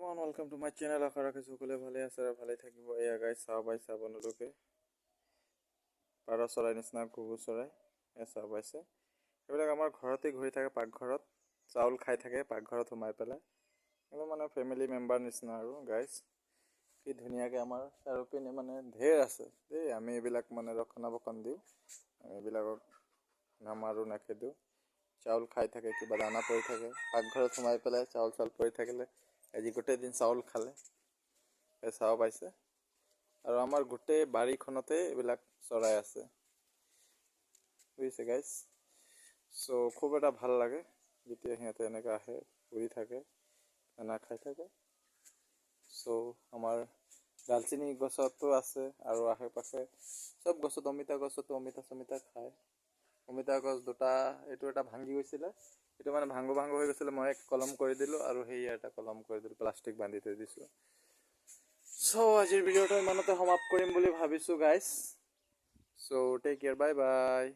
Everyone welcome to my channel. আশা ৰাখিছোঁ সকলোৱে ভালে আছে আৰু ভালে থাকিব। এয়া গাইজ চাহ পাইছে আপোনালোকে, পাৰ চৰাই নিচিনা ঘুঘু চৰাই চাহ পাইছে। এইবিলাক আমাৰ ঘৰতে ঘূৰি থাকে, পাকঘৰত চাউল খাই থাকে, পাকঘৰত সোমাই পেলাই। এইবোৰ মানে ফেমিলি মেম্বাৰ নিচিনা আৰু গাইজ। কি ধুনীয়াকৈ আমাৰ চাৰিওপিনে মানে ঢেৰ আছে দেই। আমি এইবিলাক মানে ৰক্ষণাবেক্ষণ দিওঁ, আমি এইবিলাকক নামাৰোঁ, নেখেদোঁ। চাউল খাই থাকে, কিবা দানা পৰি থাকে, পাকঘৰত সোমাই পেলাই চাউল পৰি থাকিলে আজি গোটেই দিন চাউল খালে, চাহ পাইছে। আৰু আমাৰ গোটেই বাৰীখনতে এইবিলাক চৰাই আছে, বুজিছে গাইজ। চ' খুব এটা ভাল লাগে যেতিয়া সিহঁতে এনেকৈ আহে, উৰি থাকে, দানা খাই থাকে। চ' আমাৰ ডালচেনি গছতো আছে আৰু আশে পাশে চব গছত, অমিতা গছতো অমিতা খায়। অমিতা গছ দুটা, এইটো এটা ভাঙি গৈছিলে, এইটো মানে ভাঙো হৈ গৈছিলে, মই কলম কৰি দিলোঁ আৰু সেয়া এটা কলম কৰি দিলোঁ, প্লাষ্টিক বান্ধি থৈ দিছোঁ। চ' আজিৰ ভিডিঅ'টো ইমানতে সমাপ্ত কৰিম বুলি ভাবিছোঁ গাইজ। চ' টেক কেয়াৰ, বাই বাই।